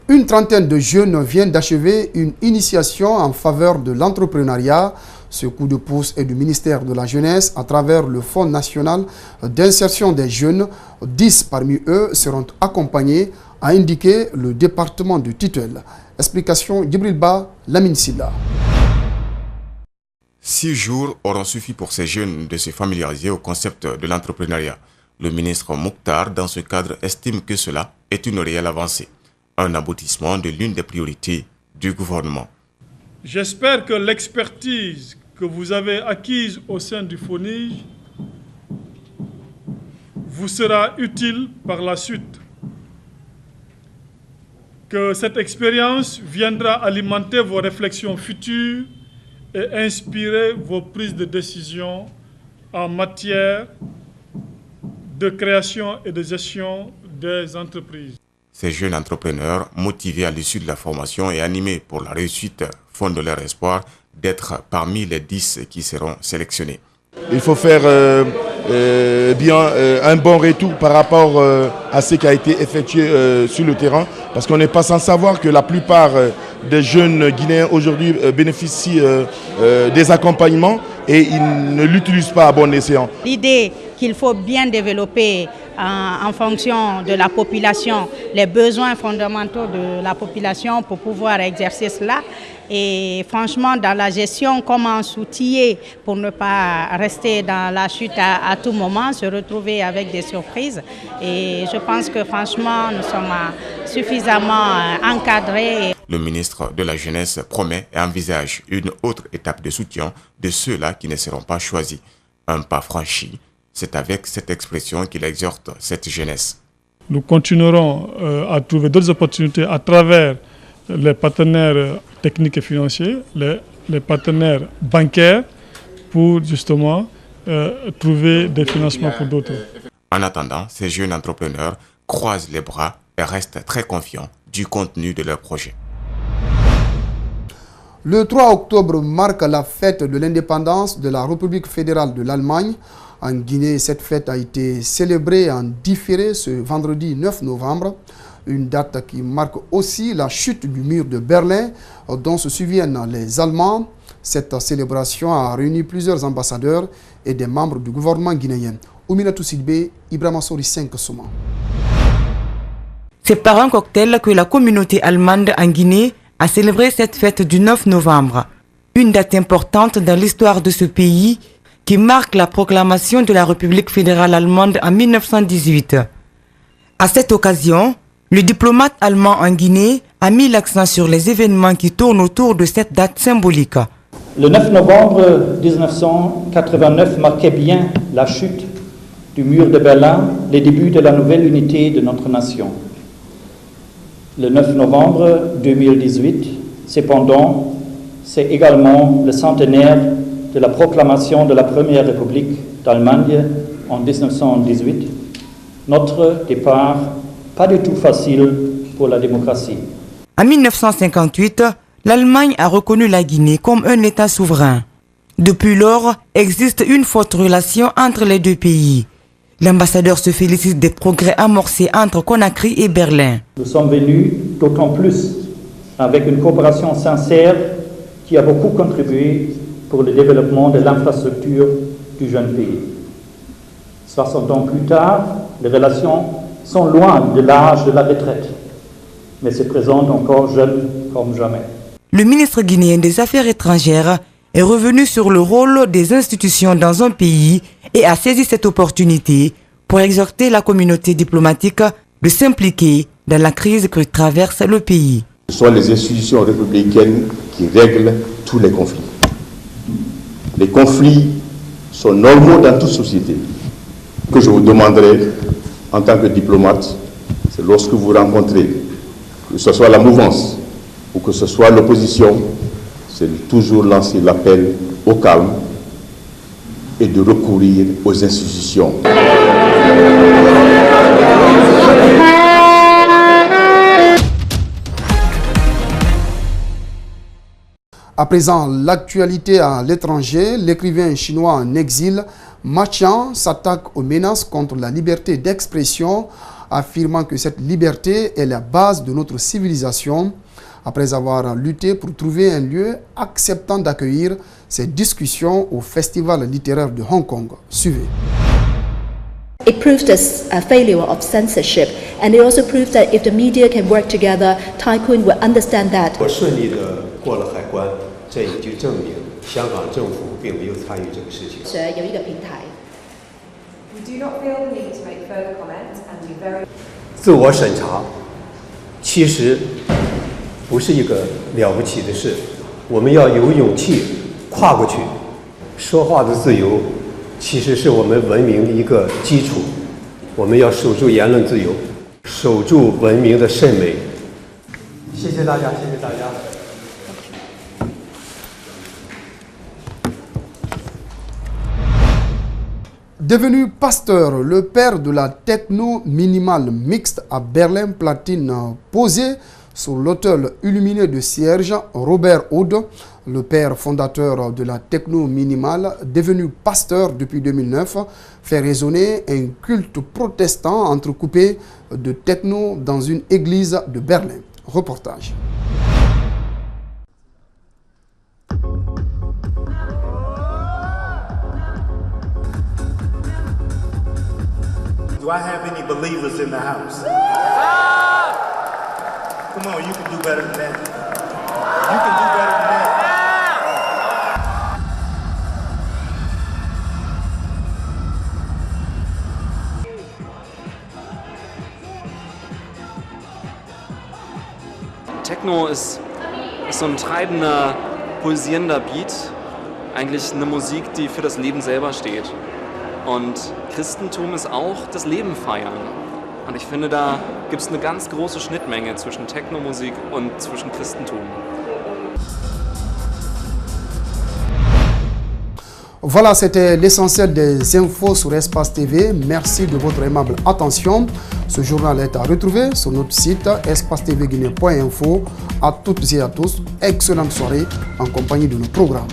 Une trentaine de jeunes viennent d'achever une initiation en faveur de l'entrepreneuriat. Ce coup de pouce est du ministère de la Jeunesse à travers le Fonds national d'insertion des jeunes. 10 parmi eux seront accompagnés, a indiqué le département de Tutelle. Explication Djibril Ba, Lamine Silla. 6 jours auront suffi pour ces jeunes de se familiariser au concept de l'entrepreneuriat. Le ministre Mokhtar, dans ce cadre, estime que cela est une réelle avancée, un aboutissement de l'une des priorités du gouvernement. J'espère que l'expertise que vous avez acquise au sein du FONIJ vous sera utile par la suite. Que cette expérience viendra alimenter vos réflexions futures et inspirer vos prises de décision en matière de création et de gestion des entreprises. Ces jeunes entrepreneurs, motivés à l'issue de la formation et animés pour la réussite, font de leur espoir d'être parmi les 10 qui seront sélectionnés. Il faut faire un bon retour par rapport à ce qui a été effectué sur le terrain, parce qu'on n'est pas sans savoir que la plupart des jeunes Guinéens aujourd'hui bénéficient des accompagnements et ils ne l'utilisent pas à bon escient. L'idée qu'il faut bien développer en fonction de la population, les besoins fondamentaux de la population pour pouvoir exercer cela. Et franchement, dans la gestion, comment s'outiller pour ne pas rester dans la chute à tout moment, se retrouver avec des surprises. Et je pense que franchement, nous sommes suffisamment encadrés. Le ministre de la Jeunesse promet et envisage une autre étape de soutien de ceux-là qui ne seront pas choisis. Un pas franchi. C'est avec cette expression qu'il exhorte cette jeunesse. Nous continuerons à trouver d'autres opportunités à travers les partenaires techniques et financiers, les partenaires bancaires, pour justement trouver des financements pour d'autres. En attendant, ces jeunes entrepreneurs croisent les bras et restent très confiants du contenu de leur projet. Le 3 octobre marque la fête de l'indépendance de la République fédérale de l'Allemagne. En Guinée, cette fête a été célébrée en différé ce vendredi 9 novembre. Une date qui marque aussi la chute du mur de Berlin dont se souviennent les Allemands. Cette célébration a réuni plusieurs ambassadeurs et des membres du gouvernement guinéen. Ouminatou Sidibé, Ibrahima Sori 5 Souma. C'est par un cocktail que la communauté allemande en Guinée a célébré cette fête du 9 novembre. Une date importante dans l'histoire de ce pays qui marque la proclamation de la République fédérale allemande en 1918. À cette occasion, le diplomate allemand en Guinée a mis l'accent sur les événements qui tournent autour de cette date symbolique. Le 9 novembre 1989 marquait bien la chute du mur de Berlin, les débuts de la nouvelle unité de notre nation. Le 9 novembre 2018, cependant, c'est également le centenaire de la proclamation de la Première République d'Allemagne en 1918. Notre départ, pas du tout facile pour la démocratie. En 1958, l'Allemagne a reconnu la Guinée comme un État souverain. Depuis lors, existe une forte relation entre les deux pays. L'ambassadeur se félicite des progrès amorcés entre Conakry et Berlin. Nous sommes venus d'autant plus avec une coopération sincère qui a beaucoup contribué pour le développement de l'infrastructure du jeune pays. 60 ans plus tard, les relations sont loin de l'âge de la retraite, mais se présentent encore jeunes comme jamais. Le ministre guinéen des Affaires étrangères est revenu sur le rôle des institutions dans un pays et a saisi cette opportunité pour exhorter la communauté diplomatique de s'impliquer dans la crise que traverse le pays. Ce sont les institutions républicaines qui règlent tous les conflits. Les conflits sont normaux dans toute société. Ce que je vous demanderai en tant que diplomate, c'est lorsque vous rencontrez, que ce soit la mouvance ou que ce soit l'opposition, c'est de toujours lancer l'appel au calme et de recourir aux institutions. À présent, l'actualité à l'étranger, l'écrivain chinois en exil, Ma Qian, s'attaque aux menaces contre la liberté d'expression affirmant que cette liberté est la base de notre civilisation. Après avoir lutté pour trouver un lieu acceptant d'accueillir ces discussions au Festival littéraire de Hong Kong. Suivez. It proves the failure of censorship, and it also proves that if the media can work together, Tycoon will understand that. 我顺利地过了海关，这也就证明香港政府并没有参与这个事情。有一个平台。We do not feel the need to make further comments and be very. 自我审查其实不是一个了不起的事，我们要有勇气跨过去。说话的自由其实是我们文明的一个基础，我们要守住言论自由，守住文明的审美。谢谢大家，谢谢大家。Devenu pasteur, le père de la techno minimale mixte à Berlin-Platine posé sur l'autel illuminé de Cierge, Robert Aude, le père fondateur de la techno minimale, devenu pasteur depuis 2009, fait résonner un culte protestant entrecoupé de techno dans une église de Berlin. Reportage. Do I have any believers in the house? Come on, you can do better than that. You can do better than that. Techno ist so ein treibender, pulsierender Beat. Eigentlich eine Musik, die für das Leben selber steht. Und Christentum ist auch das Leben feiern. Und ich finde, da gibt es eine ganz große Schnittmenge zwischen Techno-Musik und zwischen Christentum. Voilà, c'était l'essentiel des infos sur Espace TV. Merci de votre aimable attention. Ce journal est à retrouver sur notre site espacetvguinée.info. À toutes et à tous, excellente soirée en compagnie de nos programmes.